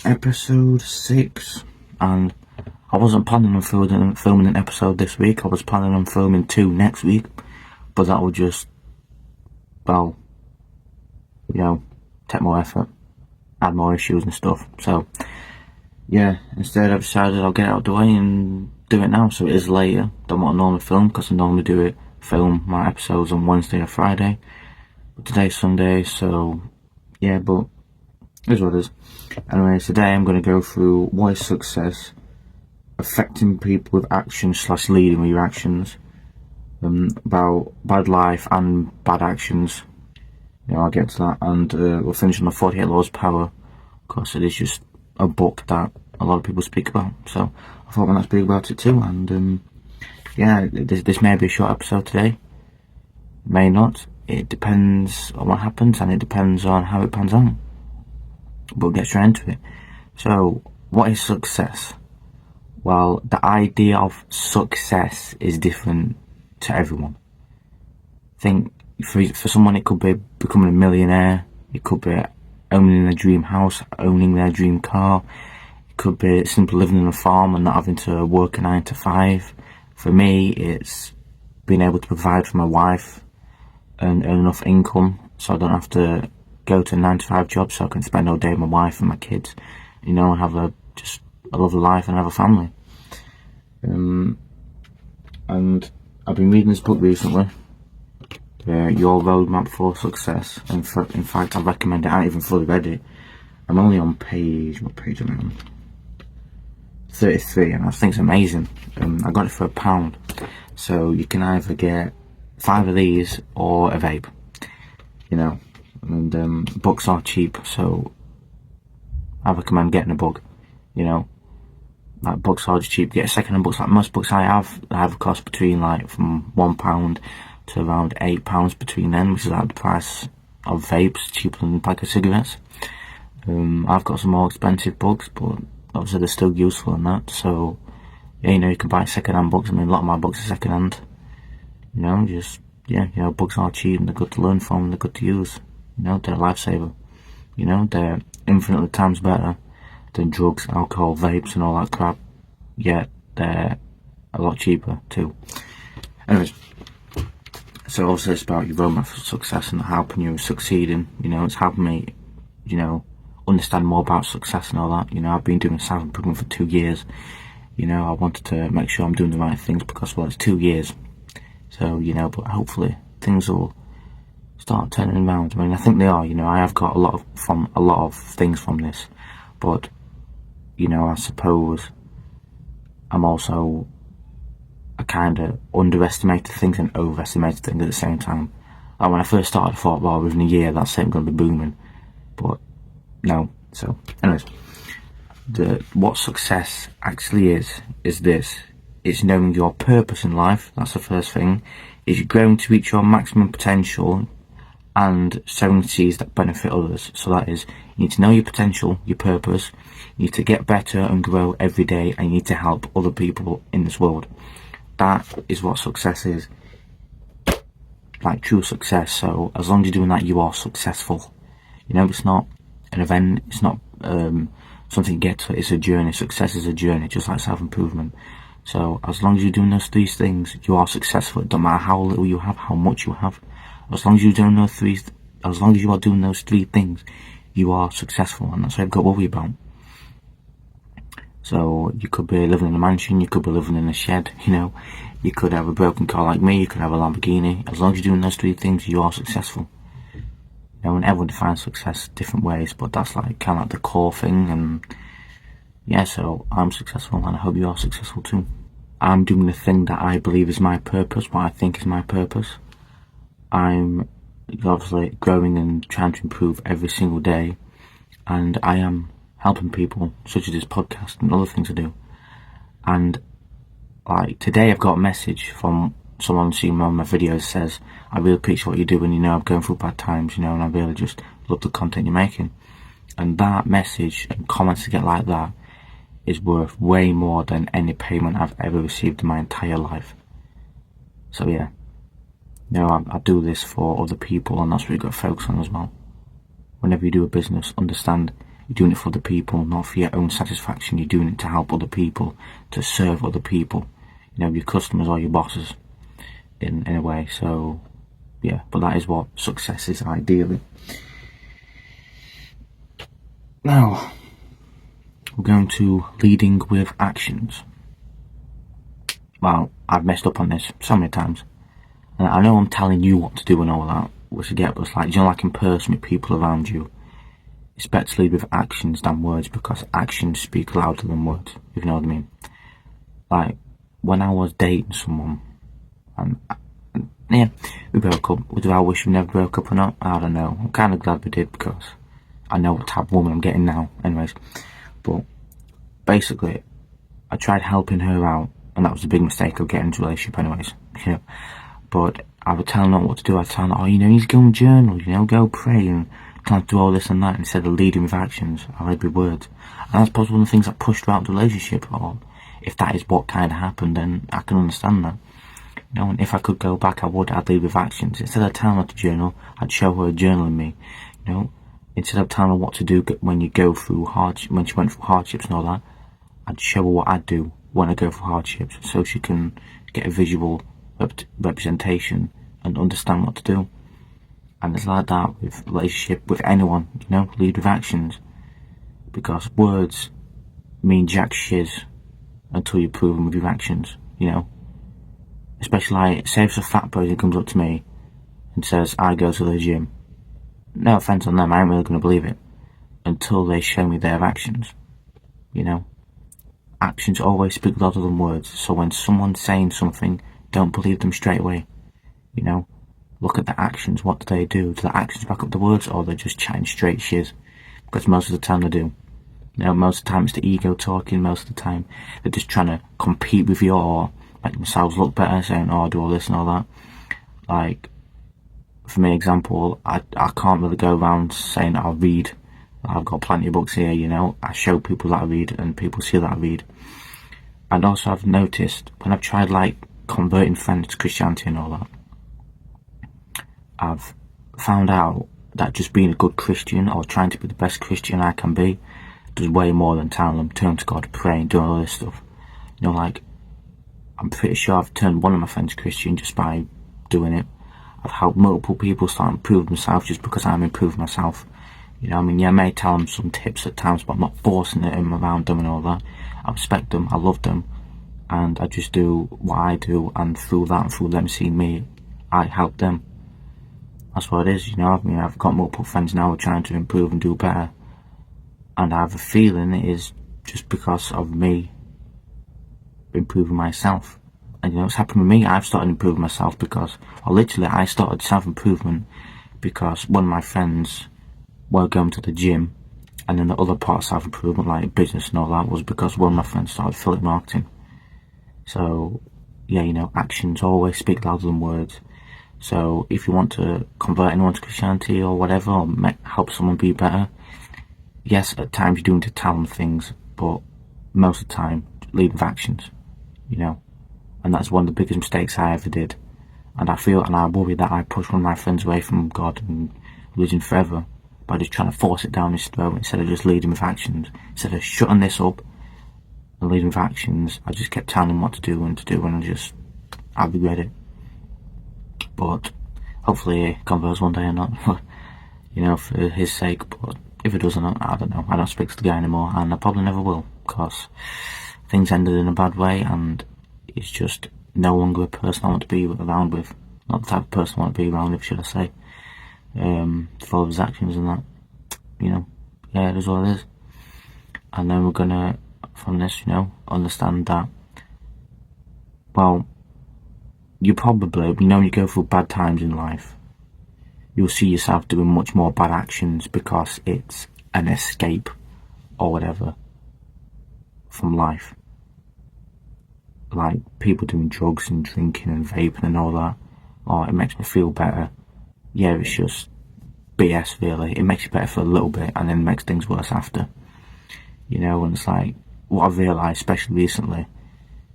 Episode 6, and I wasn't planning on filming an episode this week. I was planning on filming 2 next week, but that would just, well, take more effort, add more issues and stuff. So, yeah, instead I've decided I'll get it out of the way and do it now, so it is later than what I normally film, because I normally film my episodes on Wednesday or Friday, but today's Sunday, so, yeah, but it is what it is. Anyway, today I'm going to go through what is success, affecting people with actions / leading with your actions, about bad life and bad actions. I'll get to that, and we'll finish on the 48 Laws of Power, because it is just a book that a lot of people speak about, so I thought I'd speak about it too. And yeah, this may be a short episode today, may not, it depends on what happens, and it depends on how it pans out, but we'll get straight into it. So, what is success? Well, the idea of success is different to everyone. I think for someone it could be becoming a millionaire, it could be owning their dream house, owning their dream car, it could be simply living on a farm and not having to work a 9 to 5. For me, it's being able to provide for my wife and earn enough income so I don't have to go to a 9 to 5 job, so I can spend all day with my wife and my kids, and have a lovely life and have a family. And I've been reading this book recently, Your Roadmap for Success, and in fact I recommend it. I haven't even fully read it. I'm only on what page am I on? 33, and I think it's amazing. I got it for £1, so you can either get 5 of these or a vape, and books are cheap, so I recommend getting a book. Like, books are just cheap. Get second-hand books. Like most books I have cost between from £1 to around £8 between them, which is like the price of vapes, cheaper than a pack of cigarettes. I've got some more expensive books, but obviously they're still useful and that. So yeah, you can buy second-hand books. I mean, a lot of my books are second-hand. Books are cheap and they're good to learn from. They're good to use. They're a lifesaver. They're infinitely times better than drugs, alcohol, vapes and all that crap, yet they're a lot cheaper too. Anyways, so obviously it's about your roadmap for success and helping you succeeding. It's helping me, understand more about success and all that. I've been doing self-improvement for 2 years. I wanted to make sure I'm doing the right things because, well, it's 2 years. So, but hopefully things will start turning around. I mean, I think they are. I have got a lot of things from this, but I suppose I kind of underestimated things and overestimated things at the same time. Like when I first started, I thought, well, within a year that's it, I'm going to be booming, but no. So, anyways, what success actually is this: it's knowing your purpose in life. That's the first thing. Is growing to reach your maximum potential and sowing seeds that benefit others. So that is, you need to know your potential, your purpose, you need to get better and grow every day, and you need to help other people in this world. That is what success is, like true success. So as long as you're doing that, you are successful. It's not an event, it's not something you get to, it's a journey. Success is a journey, just like self-improvement. So as long as you're doing those 3 things, you are successful. It doesn't matter how little you have, how much you have. As long as you are doing those 3 things, you are successful, and that's what I've got to worry about. So you could be living in a mansion, you could be living in a shed, you could have a broken car like me, you could have a Lamborghini. As long as you're doing those 3 things, you are successful. And everyone defines success different ways, but that's kind of like the core thing. And yeah, so I'm successful, and I hope you are successful too. I'm doing the thing that I believe is my purpose, what I think is my purpose. I'm obviously growing and trying to improve every single day, and I am helping people, such as this podcast and other things I do. And today I've got a message from someone seeing one of my videos says, I really appreciate what you're doing, I'm going through bad times, and I really just love the content you're making. And that message and comments to get like that is worth way more than any payment I've ever received in my entire life. So yeah, I do this for other people, and that's what you've got to focus on as well. Whenever you do a business, understand You're doing it for other people, not for your own satisfaction. You're doing it to help other people, to serve other people. You know, your customers or your bosses, in a way. So, yeah, but that is what success is, ideally. Now, we're going to leading with actions. Well, I've messed up on this so many times. And I know I'm telling you what to do and all that, which I get, but it's like, you know, like in person with people around you, it's better to lead with actions than words, because actions speak louder than words, if you know what I mean. Like, when I was dating someone, and yeah, we broke up. Do I wish we never broke up or not? I don't know. I'm kind of glad we did, because I know what type of woman I'm getting now. Anyways, but basically, I tried helping her out, and that was a big mistake of getting into a relationship anyways, you know. But I would tell her not what to do. I'd tell her, oh, you know, you need to go and journal, you know, go pray and try to do all this and that, instead of leading with actions. I led with words. And that's probably one of the things that pushed her out of the relationship. Or if that is what kind of happened, then I can understand that. You know, and if I could go back, I would. I'd lead with actions. Instead of telling her to journal, I'd show her journaling me. You know, instead of telling her what to do when you go through when she went through hardships and all that, I'd show her what I'd do when I go through hardships, so she can get a visual representation and understand what to do. And it's like that with relationship with anyone, you know, lead with actions, because words mean jack shiz until you prove them with your actions, you know. Especially like, say if a fat person comes up to me and says, I go to the gym, no offence on them, I ain't really going to believe it until they show me their actions, you know. Actions always speak louder than words, so when someone's saying something, don't believe them straight away, you know. Look at the actions. What do? Do the actions back up the words, or they're just chatting straight shiz? Because most of the time they do. You know, most of the time it's the ego talking. Most of the time they're just trying to compete with you or make themselves look better, saying, oh, I do all this and all that. Like, for me, example, I can't really go around saying I read. I've got plenty of books here, you know. I show people that I read and people see that I read. And also I've noticed when I've tried like converting friends to Christianity and all that, I've found out that just being a good Christian or trying to be the best Christian I can be does way more than telling them turn to God, pray and do all this stuff. You know, like, I'm pretty sure I've turned one of my friends Christian just by doing it. I've helped multiple people start improving themselves just because I'm improving myself. You know, I mean, yeah, I may tell them some tips at times, but I'm not forcing it around them and all that. I respect them, I love them, and I just do what I do, and through that and through them seeing me, I help them. That's what it is, you know. I mean, I've got multiple friends now who are trying to improve and do better, and I have a feeling it is just because of me improving myself. And you know, it's happened with me. I've started improving myself because, or literally, I started self-improvement because one of my friends were going to the gym, and then the other part of self-improvement, like business and all that, was because one of my friends started affiliate marketing. So, yeah, you know, actions always speak louder than words. So if you want to convert anyone to Christianity or whatever, or help someone be better, yes, at times you do need to tell them things, but most of the time, lead with actions, you know. And that's one of the biggest mistakes I ever did. And I feel, and I worry that I pushed one of my friends away from God and religion forever by just trying to force it down his throat instead of just leading with actions. Instead of shutting this up and leading with actions, I just kept telling him what to do, and I regret it. But hopefully he converts one day or not, you know, for his sake. But if it doesn't, I don't know. I don't speak to the guy anymore, and I probably never will, because things ended in a bad way, and it's just no longer a person I want to be around with. Not the type of person I want to be around with, should I say. For his actions and that, you know. Yeah, it is what it is. And then we're gonna, from this, you know, understand that, well, you probably, you know, when you go through bad times in life, you'll see yourself doing much more bad actions because it's an escape or whatever from life. Like people doing drugs and drinking and vaping and all that. Oh, it makes me feel better. Yeah, it's just BS really. It makes you better for a little bit and then makes things worse after. You know, and it's like, what I've realised, especially recently,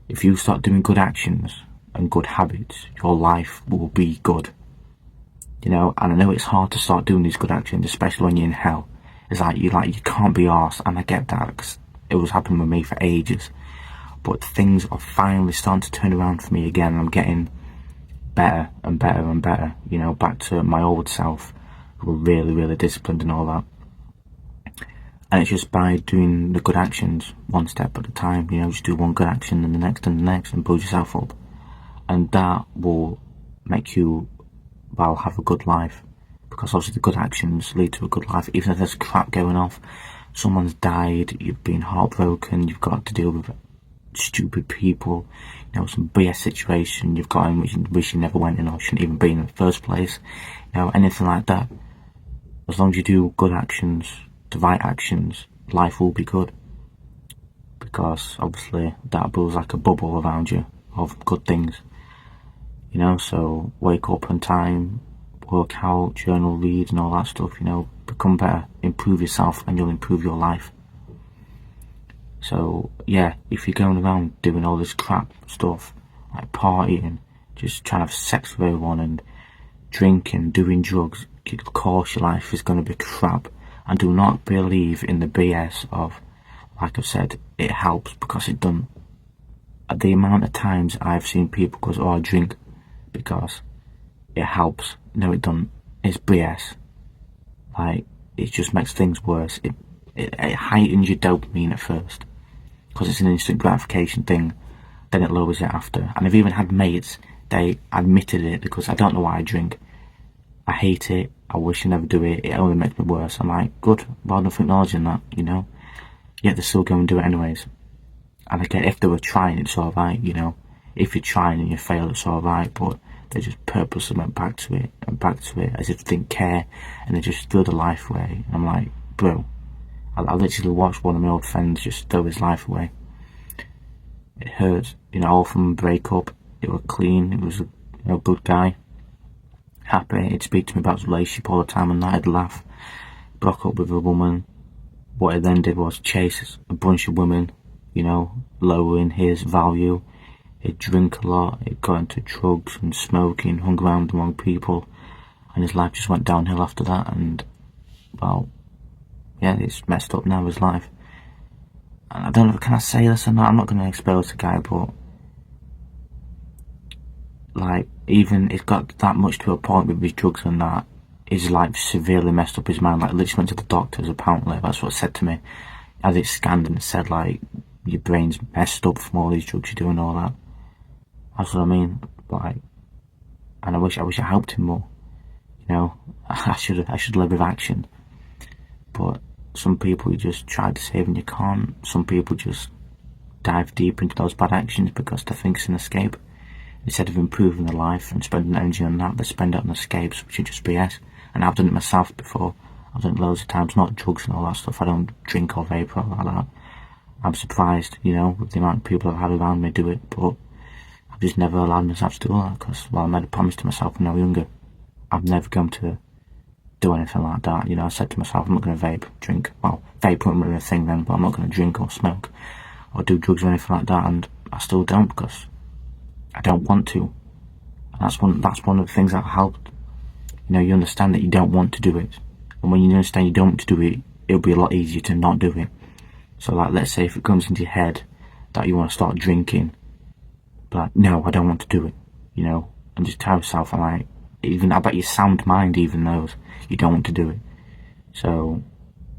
if you start doing good actions and good habits, your life will be good. You know, and I know it's hard to start doing these good actions, especially when you're in hell. It's like you can't be arsed, and I get that because it was happening with me for ages. But things are finally starting to turn around for me again. I'm getting better and better and better, you know, back to my old self, who were really, really disciplined and all that. And it's just by doing the good actions one step at a time, you know, just do one good action and the next and build yourself up. And that will make you, well, have a good life. Because obviously the good actions lead to a good life. Even if there's crap going off, someone's died, you've been heartbroken, you've got to deal with stupid people, you know, some BS situation you've got in which you wish you never went in or shouldn't even be in the first place, you know, anything like that. As long as you do good actions, the right actions, life will be good. Because obviously that builds like a bubble around you of good things, you know. So wake up on time, work out, journal, read and all that stuff, you know, become better, improve yourself, and you'll improve your life. So yeah, if you're going around doing all this crap stuff, like partying, just trying to have sex with everyone and drinking, doing drugs, of course your life is going to be crap. And do not believe in the BS of, like I've said, it helps, because it doesn't. At the amount of times I've seen people go, oh, I drink because it helps. No, it doesn't. It's BS. Like, it just makes things worse. It heightens your dopamine at first, because it's an instant gratification thing, then it lowers it after. And I've even had mates, they admitted it, because I don't know why I drink. I hate it, I wish I never do it, it only makes me worse. I'm like, good, well done for acknowledging that, you know. Yet they still go and do it anyways. And again, if they were trying, it's alright, you know. If you're trying and you fail, it's alright, but they just purposely went back to it and back to it as if they didn't care, and they just threw the life away. And I'm like, bro, I literally watched one of my old friends just throw his life away. It hurt, you know, all from a breakup. It was clean, it was a good guy, happy, he'd speak to me about his relationship all the time and that, I'd laugh. Broke up with a woman. What he then did was chase a bunch of women, you know, lowering his value. He'd drink a lot, he'd got into drugs and smoking, hung around the wrong people, and his life just went downhill after that. And, well, yeah, it's messed up now, his life. And I don't know, can I say this or not? I'm not going to expose the guy, but, like, even it got that much to a point with his drugs and that, his life severely messed up his mind. Like, literally went to the doctors, apparently, that's what it said to me. As it scanned and it said, like, your brain's messed up from all these drugs you're doing, all that. That's what I mean, like, and I wish I helped him more, you know. I should live with action. But some people you just try to save and you can't. Some people just dive deep into those bad actions because they think it's an escape. Instead of improving their life and spending energy on that, they spend it on escapes, which is just BS. And I've done it myself before. I've done it loads of times, not drugs and all that stuff. I don't drink or vape or like that. I'm surprised, you know, with the amount of people I've had around me do it, but I've just never allowed myself to do that, because, well, I made a promise to myself when I was younger. I'm never going to do anything like that, you know. I said to myself, I'm not going to vape, drink, well, vape wasn't really a thing then, but I'm not going to drink or smoke or do drugs or anything like that, and I still don't, because I don't want to. And that's one of the things that helped. You know, you understand that you don't want to do it, and when you understand you don't want to do it, it'll be a lot easier to not do it. So, like, let's say if it comes into your head that you want to start drinking, but like, no, I don't want to do it, you know, and just tell yourself, I'm like, even, I bet your sound mind even knows you don't want to do it. So,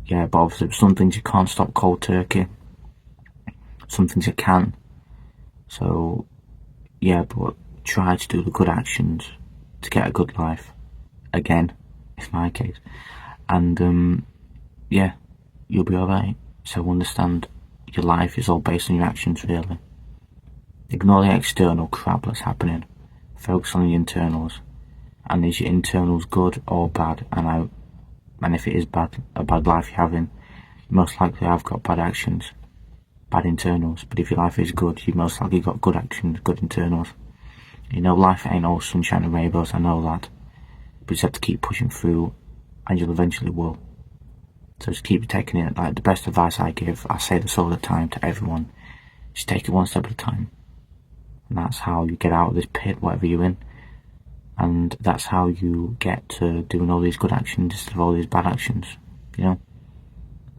yeah, but obviously some things you can't stop cold turkey, some things you can. So, yeah, but try to do the good actions to get a good life. Again, in my case. And, yeah, you'll be alright. So understand your life is all based on your actions, really. Ignore the external crap that's happening. Focus on the internals. And is your internals good or bad? And if it is bad, a bad life you're having, you most likely have got bad actions, bad internals. But if your life is good, you most likely got good actions, good internals. You know, life ain't all sunshine and rainbows, I know that. But you just have to keep pushing through, and you'll eventually will. So just keep taking it. Like, the best advice I give, I say this all the time to everyone, just take it one step at a time. And that's how you get out of this pit, whatever you're in. And that's how you get to doing all these good actions instead of all these bad actions, you know.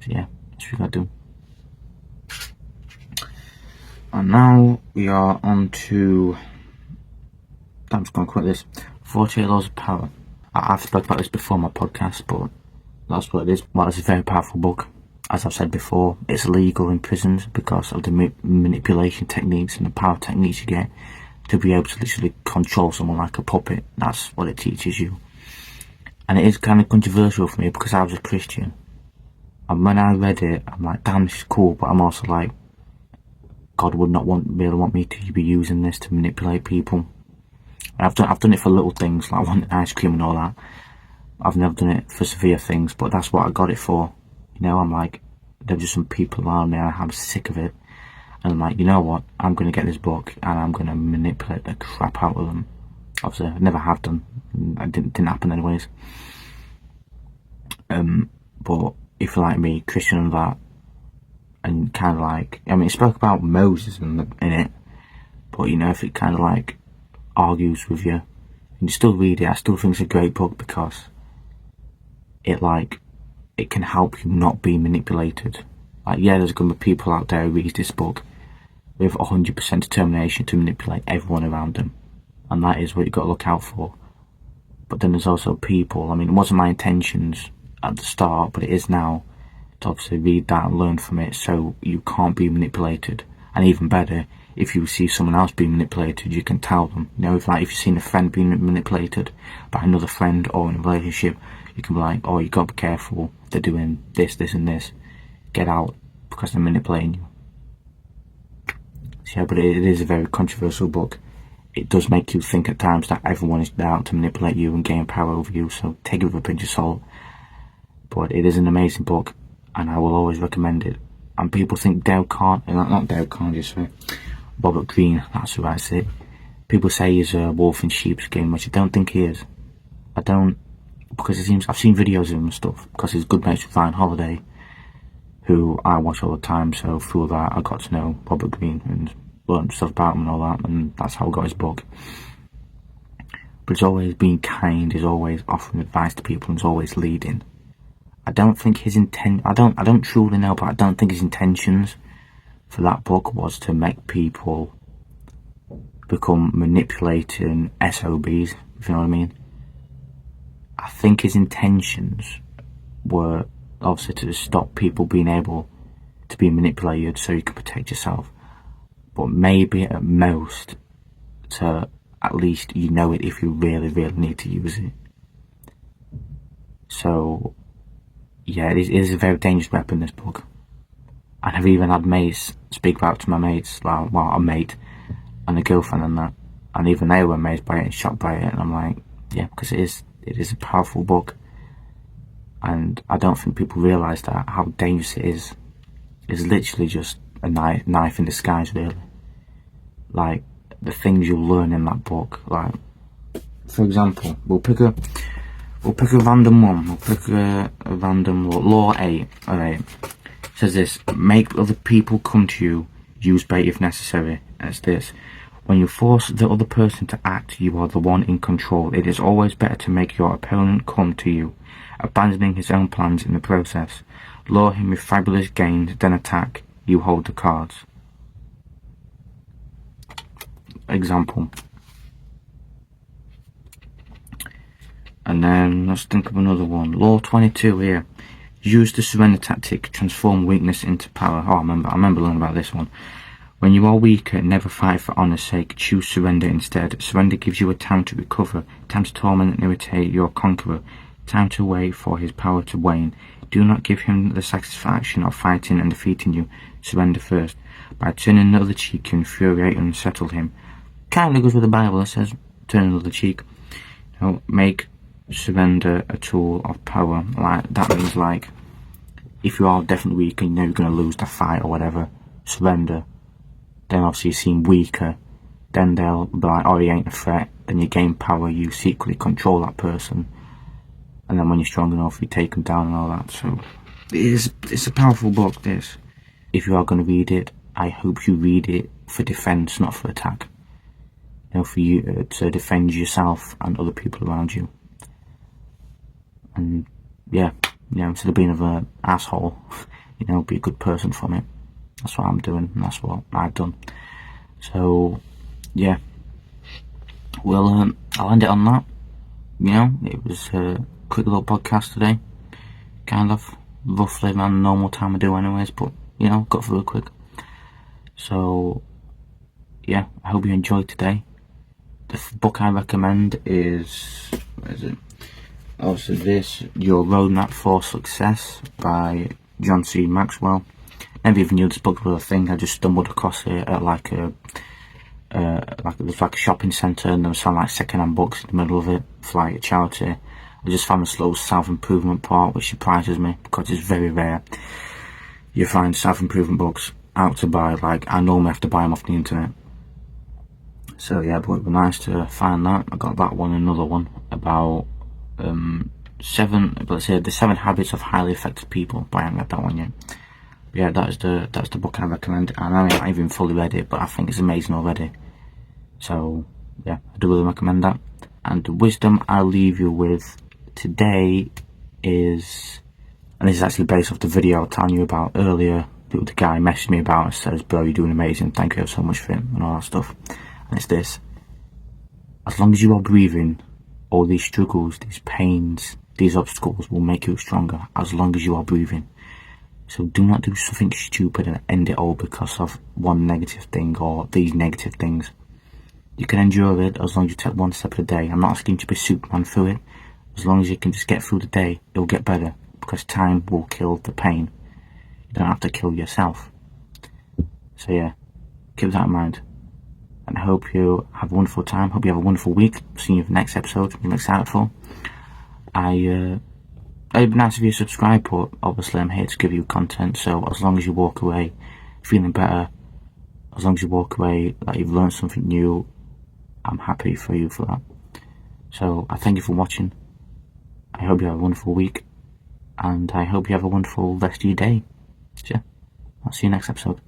So yeah, that's what we gotta do. And now we are on to, I'm just gonna quit this, 48 Laws of Power. I've spoken about this before on my podcast, but that's what it is. Well, it's a very powerful book. As I've said before, it's illegal in prisons because of the manipulation techniques and the power techniques you get to be able to literally control someone like a puppet. That's what it teaches you. And it is kind of controversial for me because I was a Christian. And when I read it, I'm like, damn, this is cool, but I'm also like, God would not really want me to be using this to manipulate people. And I've done it for little things, like wanting ice cream and all that. I've never done it for severe things, but that's what I got it for. You know, I'm like, there's just some people around me and I'm sick of it. And I'm like, you know what, I'm going to get this book and I'm going to manipulate the crap out of them. Obviously, I never have done. It didn't happen anyways. But if you're like me, Christian and that, and kind of like, I mean, it spoke about Moses in it, but you know, if it kind of like argues with you, and you still read it, I still think it's a great book because it can help you not be manipulated. Like, yeah, there's going to be people out there who read this book with 100% determination to manipulate everyone around them, and that is what you've got to look out for. But then there's also people, I mean, it wasn't my intentions at the start, but it is now, to obviously read that and learn from it so you can't be manipulated. And even better, if you see someone else being manipulated, you can tell them. You know, if you've seen a friend being manipulated by another friend or in a relationship, you can be like, oh, you got to be careful, they're doing this, this and this, get out, because they're manipulating you. So, yeah, but it is a very controversial book. It does make you think at times that everyone is out to manipulate you and gain power over you, so take it with a pinch of salt. But it is an amazing book, and I will always recommend it. And people think Dale Carnegie, not Dale Carnegie, sorry, Robert Greene, that's who I say. People say he's a wolf in sheep's skin, which I don't think he is. I don't, because it seems, I've seen videos of him and stuff, because he's good mates with Ryan Holiday, who I watch all the time, so through that I got to know Robert Greene and learned stuff about him and all that, and that's how I got his book. But he's always been kind, he's always offering advice to people, and he's always leading. I don't think his I don't truly know, but I don't think his intentions for that book was to make people become manipulating SOBs, if you know what I mean. I think his intentions were obviously to stop people being able to be manipulated so you can protect yourself. But maybe at most to at least you know it if you really, really need to use it. So yeah, it is a very dangerous weapon, this book. And I've even had mates speak about to my mates, well, a mate and a girlfriend and that, and even they were amazed by it and shocked by it, and I'm like, yeah, because it is a powerful book, and I don't think people realise that, how dangerous it is. It's literally just a knife in disguise, really. Like, the things you'll learn in that book, like, for example, we'll pick a random one. We'll pick a random law. Law 8. Alright. Says this: make other people come to you. Use bait if necessary. That's this. When you force the other person to act, you are the one in control. It is always better to make your opponent come to you, abandoning his own plans in the process. Lure him with fabulous gains, then attack. You hold the cards. Example. And then let's think of another one. Law 22 here. Use the surrender tactic. Transform weakness into power. Oh, I remember learning about this one. When you are weaker, never fight for honour's sake. Choose surrender instead. Surrender gives you a time to recover, time to torment and irritate your conqueror, time to wait for his power to wane. Do not give him the satisfaction of fighting and defeating you. Surrender first. By turning the other cheek, you infuriate and unsettle him. Kind of goes with the Bible. It says, turn the other cheek. You know, make surrender a tool of power. Like, that means, like, if you are definitely weak and you know you're going to lose the fight or whatever, surrender. Then obviously you seem weaker, then they'll be like, oh, he ain't a threat. Then you gain power, you secretly control that person, and then when you're strong enough, you take them down and all that. So it's a powerful book, this. If you are going to read it, I hope you read it for defense, not for attack. You know, for you to defend yourself and other people around you. And yeah, You know, instead of being an asshole, you know, be a good person from it. That's what I'm doing, and that's what I've done. So, yeah. Well, I'll end it on that. You know, it was a quick little podcast today. Kind of roughly around the normal time I do anyways, but, you know, got through it quick. So, yeah, I hope you enjoyed today. The book I recommend is, where is it? Also this, Your Roadmap for Success by John C. Maxwell. Never even knew this book was a thing. I just stumbled across it at like a shopping centre, and there was some like second-hand books in the middle of it for like a charity. I just found this little self-improvement part, which surprises me because it's very rare you find self-improvement books out to buy. Like, I normally have to buy them off the internet. So yeah, but it was nice to find that. I got that one, another one about the 7 Habits of Highly Effective People, but I haven't read that one yet. But yeah, that's the book I recommend, and I haven't even fully read it, but I think it's amazing already. So yeah, I do really recommend that. And the wisdom I'll leave you with today is, and this is actually based off the video I was telling you about earlier, the guy messaged me about and says, bro, you're doing amazing, thank you so much for it, and all that stuff. And it's this: as long as you are breathing, all these struggles, these pains, these obstacles will make you stronger, as long as you are breathing. So do not do something stupid and end it all because of one negative thing or these negative things. You can endure it as long as you take one step at a day. I'm not asking you to be Superman through it. As long as you can just get through the day, it'll get better, because time will kill the pain. You don't have to kill yourself. So yeah, keep that in mind. And I hope you have a wonderful time. Hope you have a wonderful week. See you in the next episode, which I'm excited for. It'd be nice if you subscribe, but obviously I'm here to give you content, so as long as you walk away feeling better, as long as you walk away like you've learned something new, I'm happy for you for that. So I thank you for watching. I hope you have a wonderful week, and I hope you have a wonderful rest of your day. So yeah, I'll see you next episode.